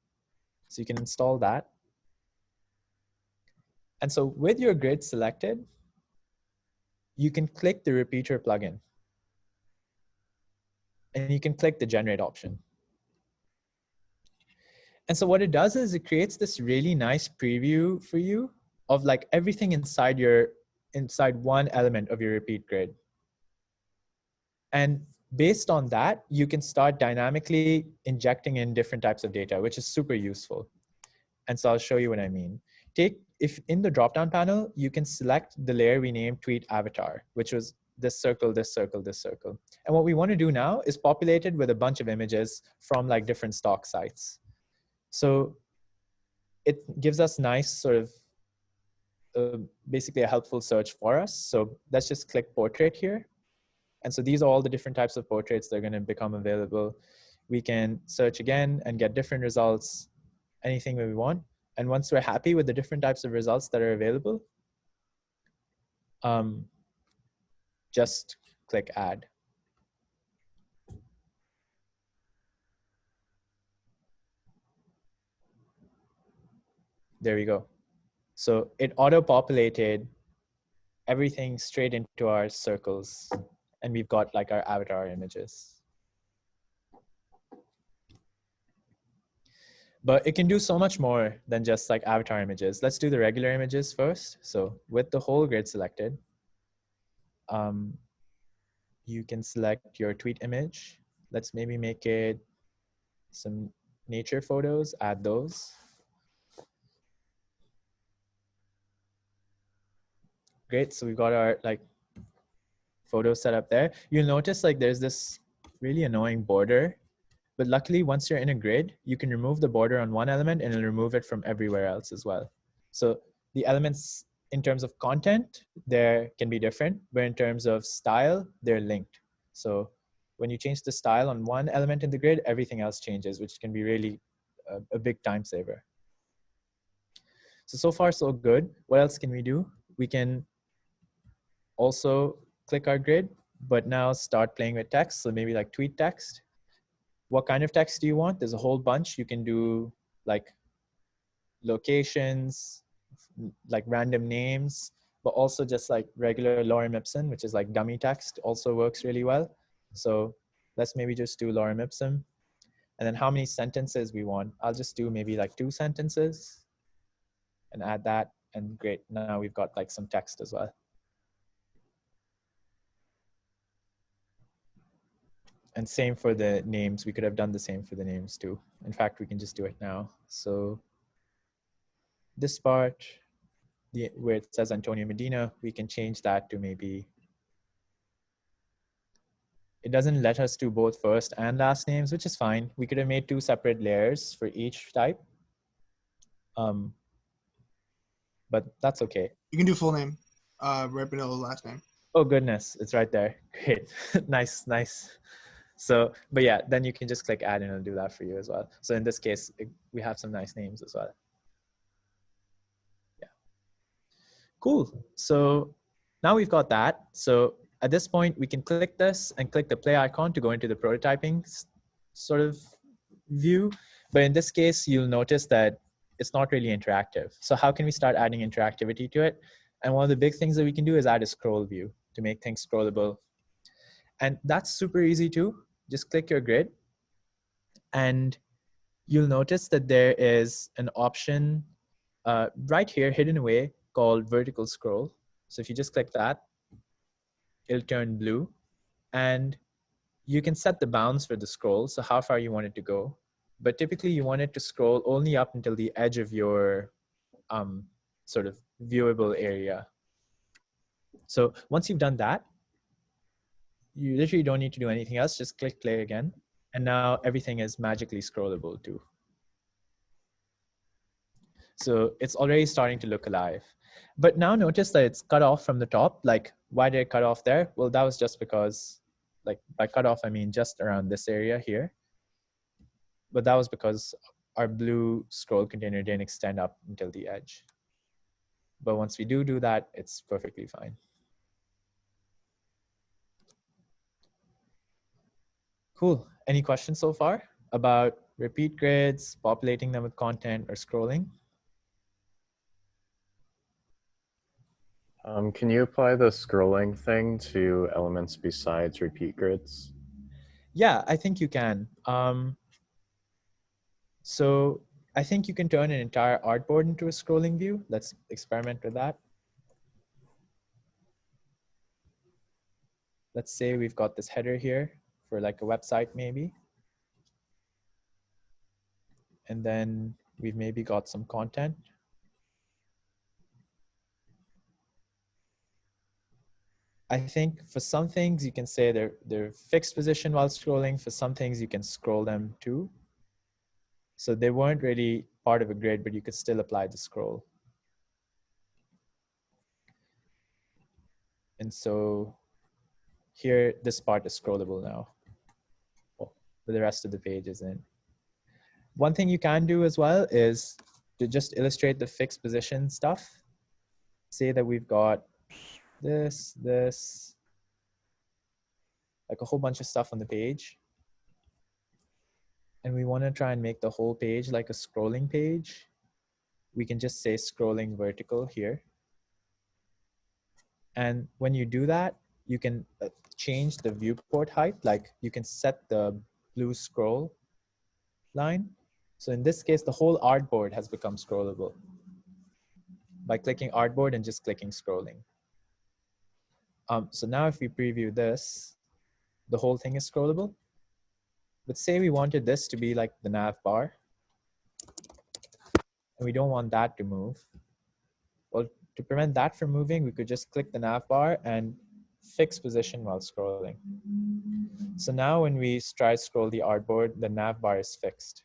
A: So you can install that. And so with your grid selected, you can click the Repeater plugin. And you can click the generate option. And so what it does is it creates this really nice preview for you of like everything inside one element of your repeat grid. And based on that, you can start dynamically injecting in different types of data, which is super useful. And so I'll show you what I mean. If in the drop-down panel, you can select the layer we named tweet avatar, which was this circle, this circle, this circle. And what we want to do now is populate it with a bunch of images from like different stock sites. So it gives us nice sort of basically a helpful search for us. So let's just click portrait here. And so these are all the different types of portraits that are going to become available. We can search again and get different results, anything that we want. And once we're happy with the different types of results that are available, just click add. There we go. So it auto-populated everything straight into our circles. And we've got like our avatar images. But it can do so much more than just like avatar images. Let's do the regular images first. So with the whole grid selected, you can select your tweet image. Let's maybe make it some nature photos, add those. Great, so we've got our like photos set up there. You'll notice like there's this really annoying border, but luckily once you're in a grid, you can remove the border on one element and it'll remove it from everywhere else as well. So the elements in terms of content, there can be different, but in terms of style, they're linked. So when you change the style on one element in the grid, everything else changes, which can be really a big time saver. So far so good. What else can we do? We can also click our grid, but now start playing with text. So maybe like tweet text. What kind of text do you want? There's a whole bunch. You can do like locations, like random names, but also just like regular lorem ipsum, which is like dummy text, also works really well. So let's maybe just do lorem ipsum. And then how many sentences we want. I'll just do maybe like 2 sentences and add that. And great, now we've got like some text as well. And same for the names. We could have done the same for the names too. In fact, we can just do it now. So this part, where it says Antonio Medina, we can change that to maybe, it doesn't let us do both first and last names, which is fine. We could have made 2 separate layers for each type. But that's okay.
B: You can do full name, right below last name.
A: Oh goodness, it's right there. Great, nice, nice. So, but yeah, then you can just click add and it'll do that for you as well. So in this case, we have some nice names as well. Yeah, cool. So now we've got that. So at this point, we can click this and click the play icon to go into the prototyping sort of view. But in this case, you'll notice that it's not really interactive. So how can we start adding interactivity to it? And one of the big things that we can do is add a scroll view to make things scrollable. And that's super easy too. Just click your grid and you'll notice that there is an option right here hidden away called vertical scroll. So if you just click that, it'll turn blue and you can set the bounds for the scroll. So how far you want it to go. But typically you want it to scroll only up until the edge of your sort of viewable area. So once you've done that, you literally don't need to do anything else. Just click play again. And now everything is magically scrollable too. So it's already starting to look alive. But now notice that it's cut off from the top. Like, why did it cut off there? Well, that was just because, like, by cut off, I mean just around this area here. But that was because our blue scroll container didn't extend up until the edge. But once we do that, it's perfectly fine. Cool. Any questions so far about repeat grids, populating them with content, or scrolling?
D: Can you apply the scrolling thing to elements besides repeat grids?
A: Yeah, I think you can. So I think you can turn an entire artboard into a scrolling view. Let's experiment with that. Let's say we've got this header here for like a website maybe. And then we've maybe got some content. I think for some things you can say they're fixed position while scrolling. For some things you can scroll them too. So they weren't really part of a grid, but you could still apply the scroll. And so here, this part is scrollable now, but the rest of the page isn't. One thing you can do as well is to just illustrate the fixed position stuff. Say that we've got this, like a whole bunch of stuff on the page. And we want to try and make the whole page like a scrolling page. We can just say scrolling vertical here. And when you do that, you can change the viewport height. Like you can set the blue scroll line. So in this case, the whole artboard has become scrollable by clicking artboard and just clicking scrolling. So now if we preview this, the whole thing is scrollable. But say we wanted this to be like the nav bar, and we don't want that to move. Well, to prevent that from moving, we could just click the nav bar and fix position while scrolling. So now when we try to scroll the artboard, the nav bar is fixed.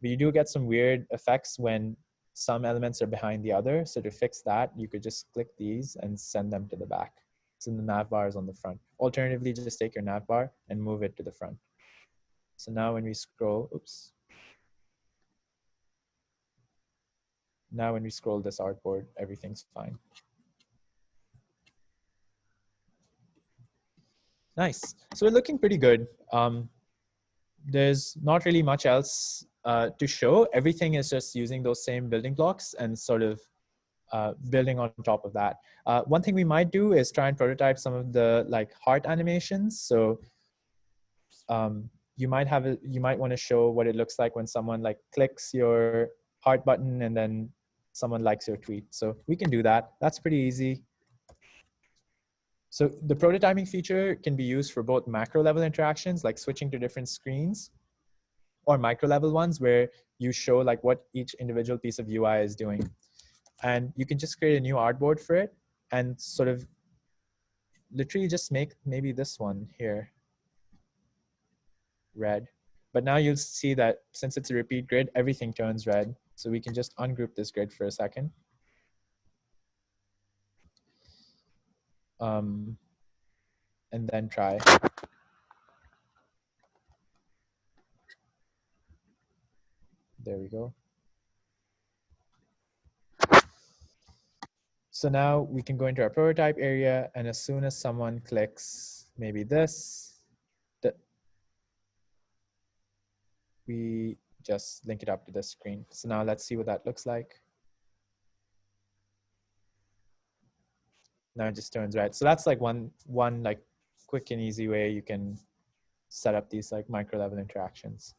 A: But you do get some weird effects when some elements are behind the other. So to fix that, you could just click these and send them to the back. So the nav bar is on the front. Alternatively, just take your nav bar and move it to the front. So now when we scroll, oops. Now when we scroll this artboard, everything's fine. Nice. So we're looking pretty good. There's not really much else to show. Everything is just using those same building blocks and sort of building on top of that. One thing we might do is try and prototype some of the like heart animations. So you might want to show what it looks like when someone like clicks your heart button and then someone likes your tweet. So we can do that. That's pretty easy. So the prototyping feature can be used for both macro level interactions, like switching to different screens, or micro level ones where you show like what each individual piece of UI is doing. And you can just create a new artboard for it and sort of literally just make maybe this one here red. But now you'll see that since it's a repeat grid, everything turns red. So we can just ungroup this grid for a second. and then try. There we go. So now we can go into our prototype area, and as soon as someone clicks maybe this, we just link it up to this screen. So now let's see what that looks like. Now it just turns red. So that's like one like quick and easy way you can set up these like micro level interactions.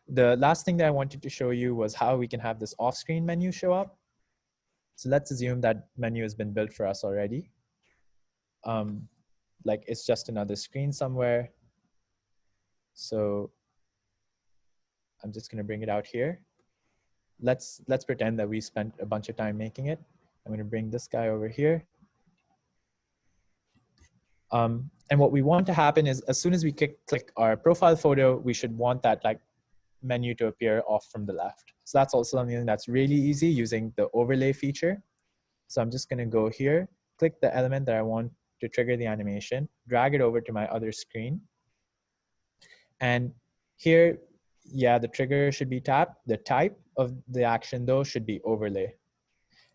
A: The last thing that I wanted to show you was how we can have this off-screen menu show up. So let's assume that menu has been built for us already. Like it's just another screen somewhere. So I'm just going to bring it out here. Let's pretend that we spent a bunch of time making it. I'm going to bring this guy over here. And what we want to happen is as soon as we click our profile photo, we should want that like menu to appear off from the left. So that's also something that's really easy using the overlay feature. So I'm just going to go here, click the element that I want to trigger the animation, drag it over to my other screen. And here, yeah, the trigger should be tapped. The type of the action though should be overlay.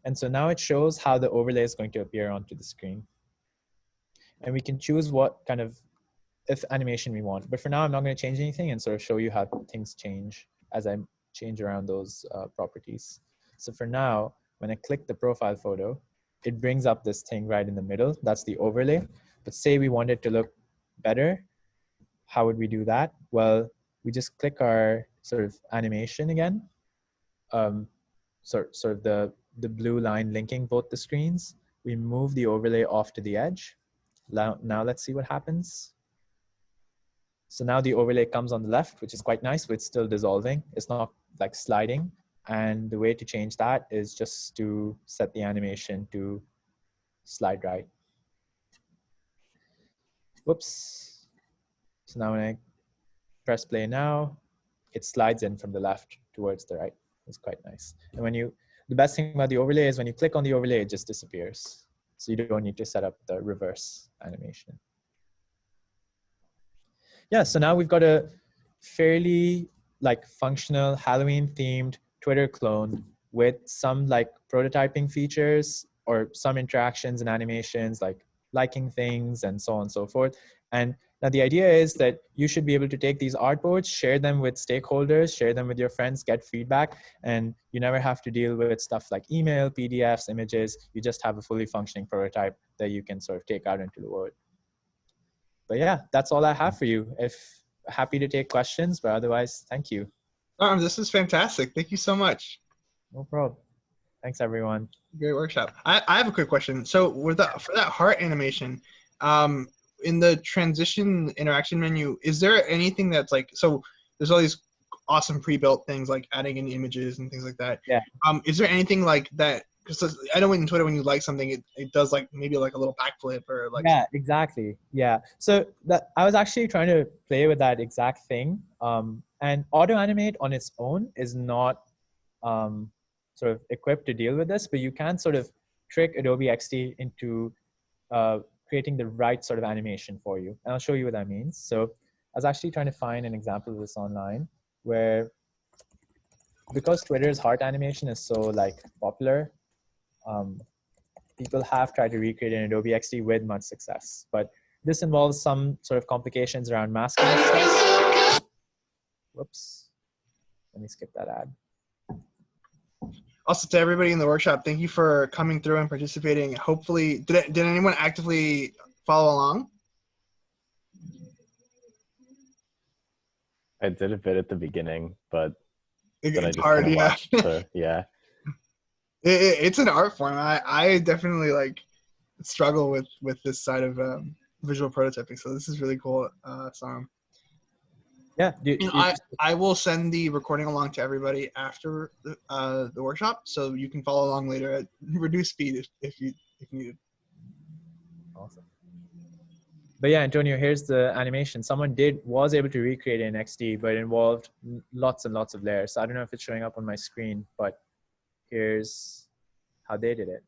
A: And so now it shows how the overlay is going to appear onto the screen. And we can choose what kind of animation we want. But for now, I'm not going to change anything and sort of show you how things change as I change around those properties. So for now, when I click the profile photo, it brings up this thing right in the middle. That's the overlay. But say we want it to look better. How would we do that? Well, we just click our sort of animation again. Sort of the blue line linking both the screens. We move the overlay off to the edge. Now let's see what happens. So now the overlay comes on the left, which is quite nice, but it's still dissolving. It's not like sliding. And the way to change that is just to set the animation to slide right. Whoops. So now when I press play now, it slides in from the left towards the right. It's quite nice. And when the best thing about the overlay is when you click on the overlay, it just disappears. So you don't need to set up the reverse animation. Yeah, so now we've got a fairly like functional Halloween themed Twitter clone with some like prototyping features or some interactions and animations like liking things and so on and so forth. And now the idea is that you should be able to take these artboards, share them with stakeholders, share them with your friends, get feedback, and you never have to deal with stuff like email, PDFs, images. You just have a fully functioning prototype that you can sort of take out into the world. But yeah, that's all I have for you. Happy to take questions, but otherwise, thank you.
B: This is fantastic. Thank you so much.
A: No problem. Thanks, everyone.
B: Great workshop. I have a quick question. So for that heart animation, in the transition interaction menu, is there anything that's like, so there's all these awesome pre-built things like adding in images and things like that.
A: Yeah.
B: Is there anything like that? Because I know in Twitter when you like something, it does like maybe like a little backflip or like.
A: Yeah, exactly. Yeah. So I was actually trying to play with that exact thing. And auto animate on its own is not sort of equipped to deal with this, but you can sort of trick Adobe Xd into creating the right sort of animation for you. And I'll show you what that means. So I was actually trying to find an example of this online where, because Twitter's heart animation is so like popular, people have tried to recreate an Adobe Xd with much success. But this involves some sort of complications around masking stuff. Whoops. Let me skip that ad.
B: Also, to everybody in the workshop, thank you for coming through and participating. Hopefully, did anyone actively follow along?
D: I did a bit at the beginning, but
B: It's
D: then I just
B: hard,
D: kind of
B: yeah.
D: watched yeah.
B: It's an art form. I definitely like struggle with this side of visual prototyping. So this is really cool, Sarim.
A: Yeah.
B: I will send the recording along to everybody after the workshop, so you can follow along later at reduced speed if needed.
A: Awesome. But yeah, Antonio, here's the animation. Someone was able to recreate it in XD, but it involved lots and lots of layers. So I don't know if it's showing up on my screen, but here's how they did it.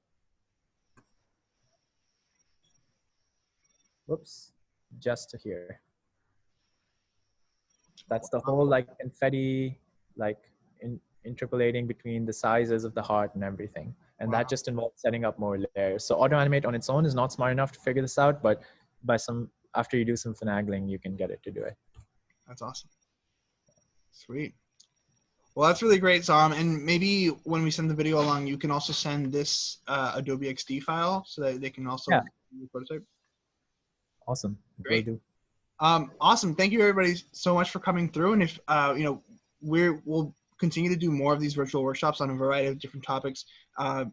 F: whoops, just to here. That's the whole like confetti, like interpolating between the sizes of the heart and everything. And that just involves setting up more layers. So auto animate on its own is not smart enough to figure this out, but after you do some finagling, you can get it to do it.
B: That's awesome. Sweet. Well, that's really great, Sarim. And maybe when we send the video along, you can also send this Adobe Xd file so that they can also do the prototype.
F: Awesome.
B: Great.
F: Will do.
B: Awesome. Thank you, everybody, so much for coming through. And if we'll continue to do more of these virtual workshops on a variety of different topics.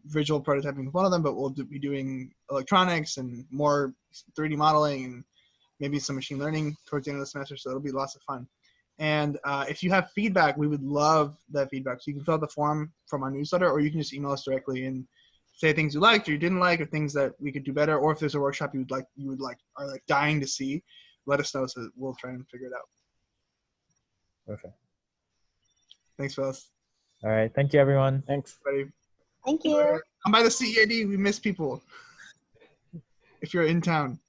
B: Visual prototyping is one of them, but we'll be doing electronics and more 3D modeling and maybe some machine learning towards the end of the semester. So it'll be lots of fun. And if you have feedback, we would love that feedback. So you can fill out the form from our newsletter, or you can just email us directly and say things you liked or you didn't like, or things that we could do better, or if there's a workshop you are dying to see, let us know so we'll try and figure it out.
F: Perfect.
B: Thanks, Phyllis.
F: All right. Thank you, everyone.
D: Thanks.
B: Everybody.
G: Thank you.
B: Come by the CEID. We miss people if you're in town.